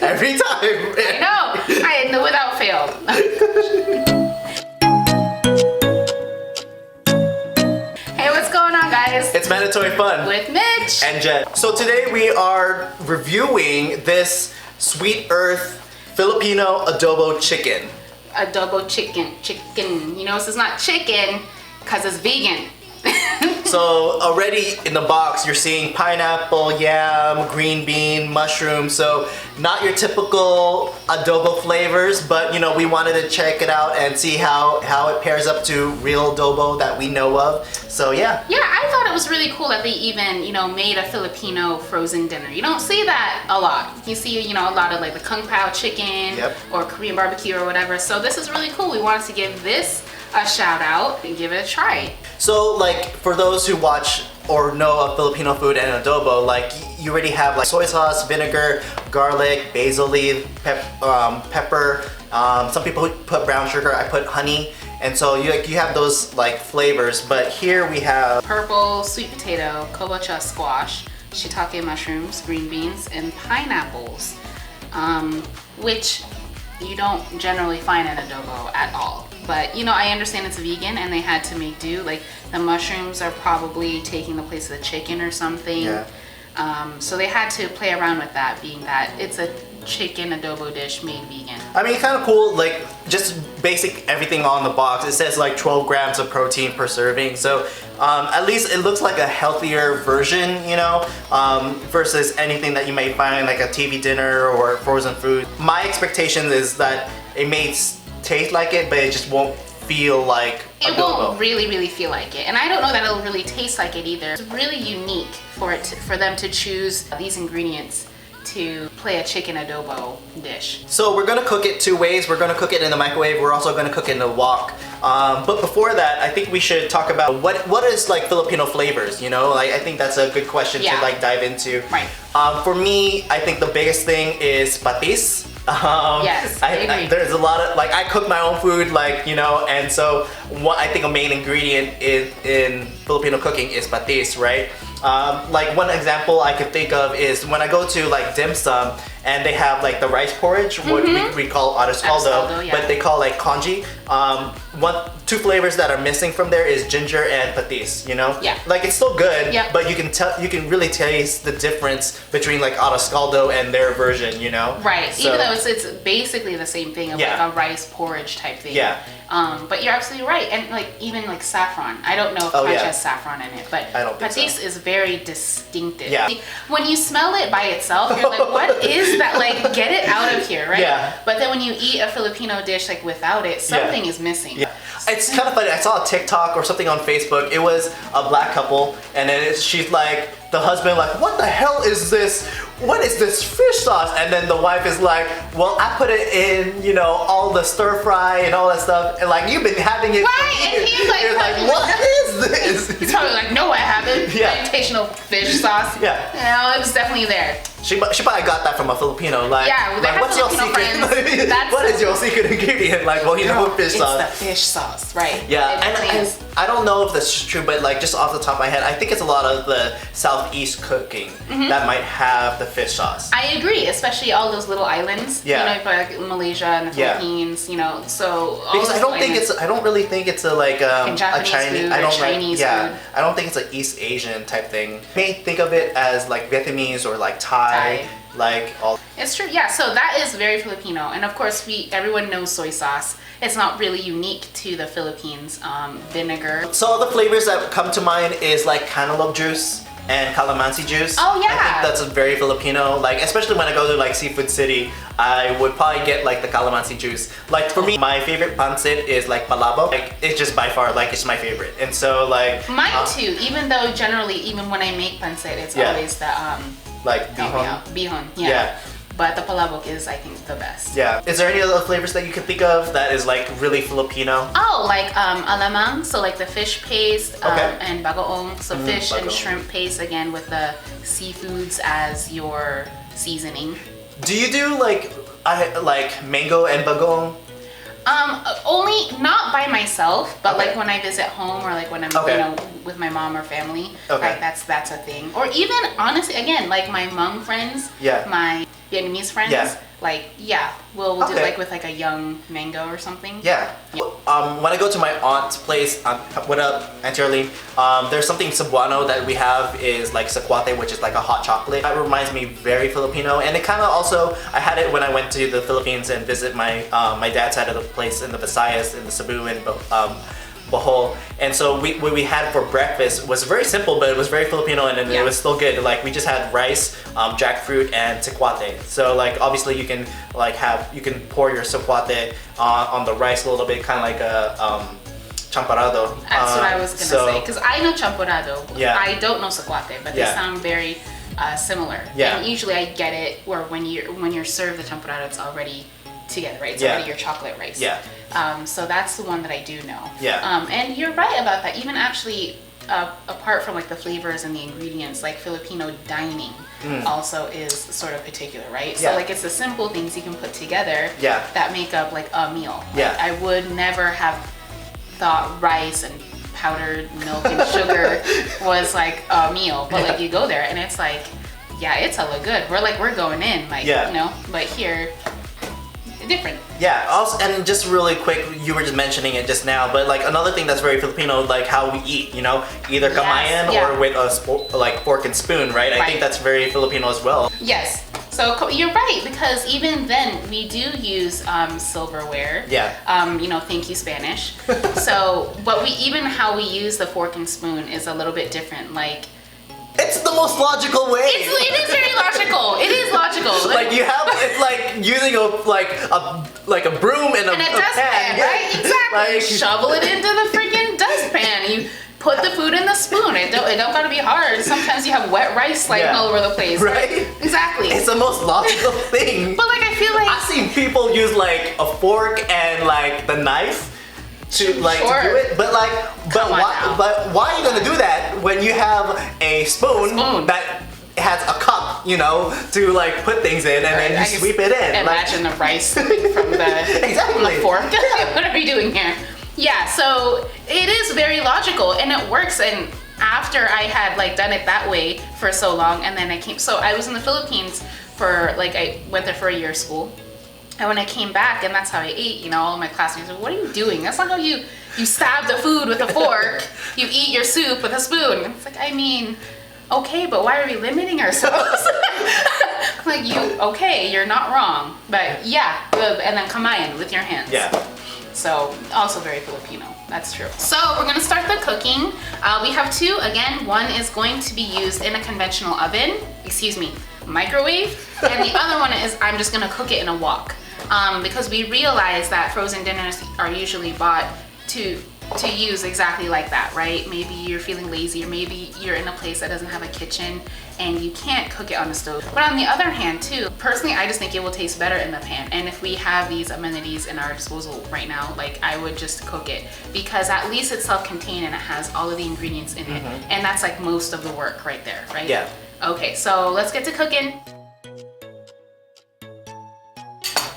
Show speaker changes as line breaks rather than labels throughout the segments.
Every time.
I know. I know without fail. Hey, what's going on, guys?
It's Mandatory Fun
With Mitch
and Jen. So today we are reviewing this Sweet Earth Filipino Adobo Chicken.
Adobo chicken. You know, this is not chicken because it's vegan.
So already in the box, you're seeing pineapple, yam, green bean, mushroom. So not your typical adobo flavors, but you know, we wanted to check it out and see how it pairs up to real adobo that we know of. So yeah.
Yeah, I thought it was really cool that they even, you know, made a Filipino frozen dinner. You don't see that a lot. You see, you know, a lot of like the kung pao chicken or Korean barbecue or whatever. So this is really cool. We wanted to give this a shout out and give it a try.
So like for those who watch or know of Filipino food and adobo, like you already have like soy sauce, vinegar, garlic, basil leaf, pepper. Some people put brown sugar. I put honey, and so you have those like flavors. But here we have
purple sweet potato, kabocha squash, shiitake mushrooms, green beans, and pineapples, which you don't generally find in adobo at all. But you know, I understand it's vegan and they had to make do. Like the mushrooms are probably taking the place of the chicken or something. Yeah. So they had to play around with that, being that it's a chicken adobo dish made vegan.
I mean, kind of cool, like just basic everything on the box. It says like 12 grams of protein per serving. So at least it looks like a healthier version, you know, versus anything that you may find like a TV dinner or frozen food. My expectation is that it may taste like it, but it just won't feel like adobo.
It won't really feel like it, and I don't know that it'll really taste like it either. It's really unique for them to choose these ingredients to play a chicken adobo dish.
So we're gonna cook it two ways. We're gonna cook it in the microwave. We're also gonna cook it in the wok. But before that, I think we should talk about what is like Filipino flavors. You know, like I think that's a good question to like dive into.
Right.
For me, I think the biggest thing is patis.
Yes, I agree.
There's a lot of, like, I cook my own food, like, you know, and so what I think a main ingredient in Filipino cooking is patis, right? Like one example I could think of is when I go to like dim sum and they have like the rice porridge, what we call arroz caldo, but they call like congee. Two flavors that are missing from there is ginger and patis, you know?
Yeah.
Like it's still good,
yeah,
but you can really taste the difference between like arroz caldo and their version, you know?
Right, so, even though it's basically the same thing of like a rice porridge type thing.
Yeah.
But you're absolutely right, and like even like saffron. I don't know if Punch has saffron in it, but patis is very distinctive.
Yeah.
When you smell it by itself, you're like, what is that? Like, get it out of here, right?
Yeah.
But then when you eat a Filipino dish like without it, something is missing.
Yeah. It's kind of funny. I saw a TikTok or something on Facebook. It was a black couple, and then she's like, the husband like, what the hell is this? What is this fish sauce? And then the wife is like, well, I put it in, you know, all the stir fry and all that stuff. And like, you've been having it.
Right, and he's like,
what is this?
He's probably like, no, I haven't.
Yeah.
Invitational fish sauce.
Yeah.
No, it was definitely there.
She probably got that from a Filipino. Like,
yeah, they have
what's your secret? What is your secret ingredient? Like, well, you know, fish sauce.
It's the fish sauce, right?
Yeah, and I don't know if that's true, but like just off the top of my head, I think it's a lot of the southeast cooking that might have the fish sauce.
I agree, especially all those little islands.
Yeah.
You know, like Malaysia and the Philippines. You know, so all
because
those
I don't really think it's a like a Chinese
food, Chinese food.
I don't think it's an East Asian type thing. You may think of it as like Vietnamese or like Thai. Like all.
It's true, yeah. So that is very Filipino, and of course, everyone knows soy sauce. It's not really unique to the Philippines. Vinegar.
So the flavors that come to mind is like cantaloupe juice and calamansi juice.
Oh yeah.
I think that's a very Filipino. Like especially when I go to like Seafood City, I would probably get like the calamansi juice. Like for me, my favorite pancit is like palabok. Like it's just by far like it's my favorite. And so like
mine too. Even though generally, even when I make pancit, it's always the
like bihon.
Bihon, yeah. But the palabok is, I think, the best.
Yeah. Is there any other flavors that you can think of that is like really Filipino?
Oh, like alamang, so like the fish paste, and bagoong, so fish and shrimp paste again with the seafoods as your seasoning.
Do you do like mango and bagoong?
Only not by myself, but like when I visit home or like when I'm you know with my mom or family, like that's a thing. Or even honestly, again, like my Hmong friends, my Vietnamese friends, like, yeah, we'll do
Okay.
like with like a young mango or something.
Yeah. When I go to my aunt's place, what up, Auntie Arlene? There's something Cebuano that we have is like sakwate, which is like a hot chocolate. That reminds me very Filipino, and it kind of also, I had it when I went to the Philippines and visit my my dad's side of the place in the Visayas, in the Cebu and Bohol. And so what we had for breakfast was very simple, but it was very Filipino, and it was still good. Like we just had rice, jackfruit, and sakwate. So like obviously you can like you can pour your sakwate on the rice a little bit, kind of like a champorado.
That's what I was gonna say, because I know champorado.
Yeah.
I don't know sakwate, but they sound very similar.
Yeah.
And usually I get it where when you're served the champorado, it's already together, right? It's already your chocolate rice.
Yeah.
So that's the one that I do know.
Yeah.
And you're right about that. Even actually, apart from like the flavors and the ingredients, like Filipino dining also is sort of particular, right? So like it's the simple things you can put together that make up like a meal.
Yeah.
Like, I would never have thought rice and powdered milk and sugar was like a meal, but like you go there and it's like, yeah, it's hella good. We're going in, like, you know, but here, different.
Yeah, also, and just really quick, you were just mentioning it just now, but like another thing that's very Filipino, like how we eat, you know, either kamayan or with a like fork and spoon, right? I think that's very Filipino as well.
Yes. So you're right, because even then we do use silverware.
Yeah.
You know, thank you, Spanish. So, but how we use the fork and spoon is a little bit different. Like,
it's the most logical way.
It is very logical. It is logical.
Like you have, it's like using a broom and a
dustpan, right? Exactly.
Like,
you shovel it into the freaking dustpan. You put the food in the spoon. It don't gotta be hard. Sometimes you have wet rice sliding all over the place.
Right?
Exactly.
It's the most logical thing.
But like I feel like
I've seen people use like a fork and like the knife to like to do it, but why are you gonna do that when you have a spoon that has a cup, you know, to like put things in and then you sweep it in.
Imagine the rice slipping from the fork. What are we doing here? Yeah, so it is very logical and it works. And after I had like done it that way for so long, and then I was in the Philippines for like, I went there for a year of school. And when I came back, and that's how I ate, you know, all my classmates were, what are you doing? That's not how you stab the food with a fork. You eat your soup with a spoon. And it's like, I mean, okay, but why are we limiting ourselves? Like, you're not wrong. But yeah, and then kamayan with your hands.
Yeah.
So, also very Filipino. That's true. So, we're gonna start the cooking. We have two. Again, one is going to be used in a conventional oven. Microwave. And the other one is I'm just gonna cook it in a wok. Because we realize that frozen dinners are usually bought to use exactly like that, right? Maybe you're feeling lazy, or maybe you're in a place that doesn't have a kitchen and you can't cook it on the stove. But on the other hand too, personally, I just think it will taste better in the pan. And if we have these amenities in our disposal right now, like I would just cook it, because at least it's self-contained and it has all of the ingredients in it. And that's like most of the work right there, right?
Yeah.
Okay, so let's get to cooking.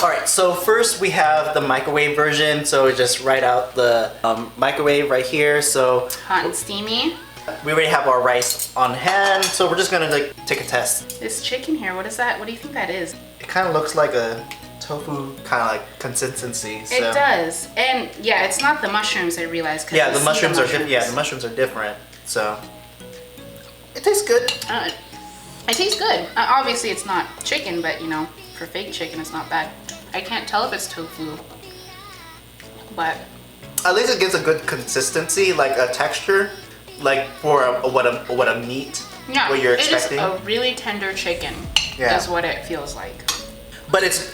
Alright, so first we have the microwave version, so just right out the microwave right here. So
hot and steamy.
We already have our rice on hand, so we're just gonna like take a test.
This chicken here, what is that? What do you think that is?
It kind of looks like a tofu kind of like consistency. So.
It does, and yeah, it's not the mushrooms, I realize.
Yeah, the mushrooms are different. Yeah, the mushrooms are different. So it tastes good.
It tastes good. Obviously, it's not chicken, but you know, for fake chicken, it's not bad. I can't tell if it's tofu, but
at least it gives a good consistency, like a texture, like for what a meat.
Yeah,
what you're expecting.
It is a really tender chicken.
Yeah.
Is what it feels like.
But it's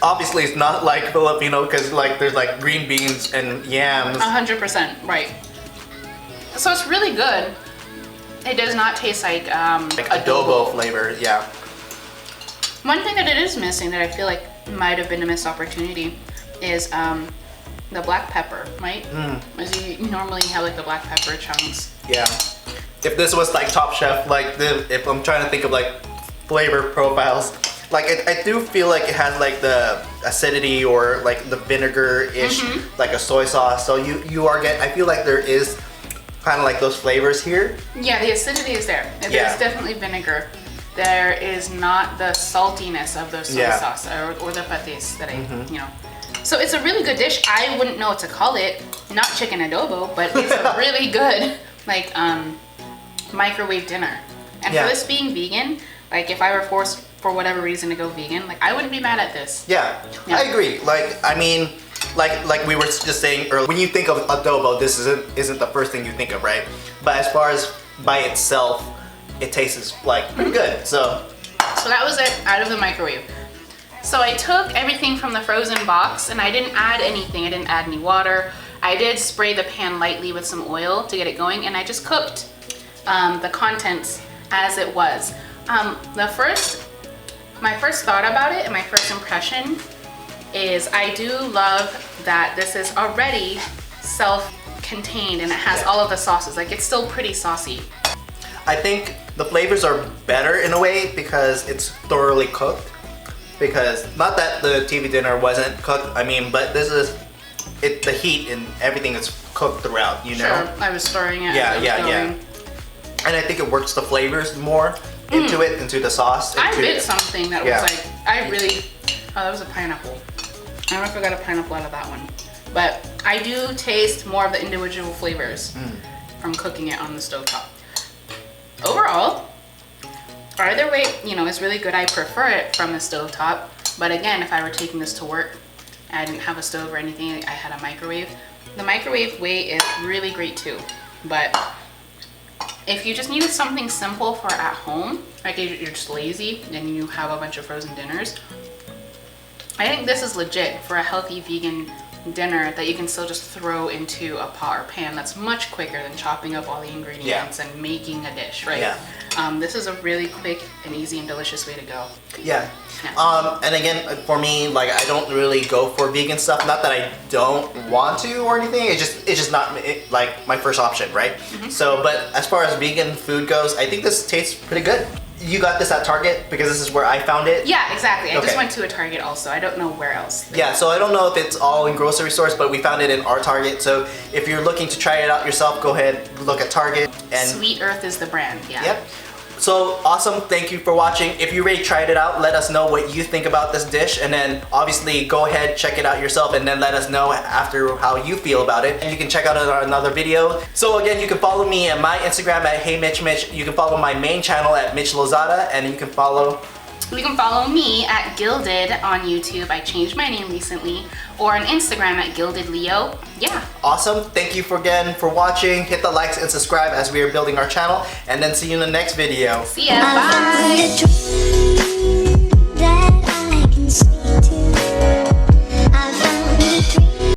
not like Filipino, because like there's like green beans and yams.
100%, right. So it's really good. It does not taste like
adobo flavor. Yeah.
One thing that it is missing that I feel like might have been a missed opportunity is the black pepper, right? As you normally have like the black pepper chunks.
Yeah. If this was like Top Chef, like if I'm trying to think of like flavor profiles, like I do feel like it has like the acidity or like the vinegar-ish, like a soy sauce. So I feel like there is kind of like those flavors here.
Yeah, the acidity is there. There's definitely vinegar. there is not the saltiness of the soy
Yeah.
sauce or the patis that I, you know. So it's a really good dish. I wouldn't know what to call it. Not chicken adobo, but it's a really good like microwave dinner. And
Yeah.
for this being vegan, like if I were forced for whatever reason to go vegan, like I wouldn't be mad at this.
Yeah,
Yeah.
I agree. Like, I mean, like we were just saying earlier, when you think of adobo, this isn't the first thing you think of, right? But as far as by itself, it tastes like pretty good. So
that was it out of the microwave. So I took everything from the frozen box and I didn't add anything. I didn't add any water. I did spray the pan lightly with some oil to get it going, and I just cooked the contents as it was. My first thought about it and my first impression is I do love that this is already self-contained and it has all of the sauces. Like it's still pretty saucy.
I think the flavors are better in a way because it's thoroughly cooked. Because not that the TV dinner wasn't cooked, I mean, but this is the heat and everything is cooked throughout, you know?
Sure, I was stirring it.
Yeah,
as it was
yeah, yeah.
going.
And I think it works the flavors more into the sauce.
I bit something that
Yeah.
was like, oh, that was a pineapple. I don't know if I got a pineapple out of that one. But I do taste more of the individual flavors from cooking it on the stovetop. Overall, either way, you know, it's really good. I prefer it from the stovetop. But again, if I were taking this to work, I didn't have a stove or anything, I had a microwave. The microwave way is really great too. But if you just needed something simple for at home, like you're just lazy and you have a bunch of frozen dinners, I think this is legit for a healthy vegan dinner that you can still just throw into a pot or pan that's much quicker than chopping up all the ingredients and making a dish, right?
Yeah.
This is a really quick and easy and delicious way to go.
Yeah.
Yeah.
And again, for me, like I don't really go for vegan stuff. Not that I don't want to or anything. It's just not like my first option, right? So, but as far as vegan food goes, I think this tastes pretty good. You got this at Target because this is where I found it.
Yeah, exactly. I
Okay.
just went to a Target also. I don't know where else.
Yeah, so I don't know if it's all in grocery stores, but we found it in our Target. So if you're looking to try it out yourself, go ahead, look at Target. And
Sweet Earth is the brand, yeah.
Yep. So awesome, thank you for watching. If you already tried it out, let us know what you think about this dish, and then obviously go ahead, check it out yourself, and then let us know after how you feel about it. And you can check out another video. So again, you can follow me at my Instagram at HeyMitchMitch. You can follow my main channel at Mitch Lozada, and you can follow
me at Gilded on YouTube. I changed my name recently. Or on Instagram at GildedLeo. Yeah.
Awesome. Thank you again for watching. Hit the likes and subscribe as we are building our channel. And then see you in the next video.
See ya. Bye.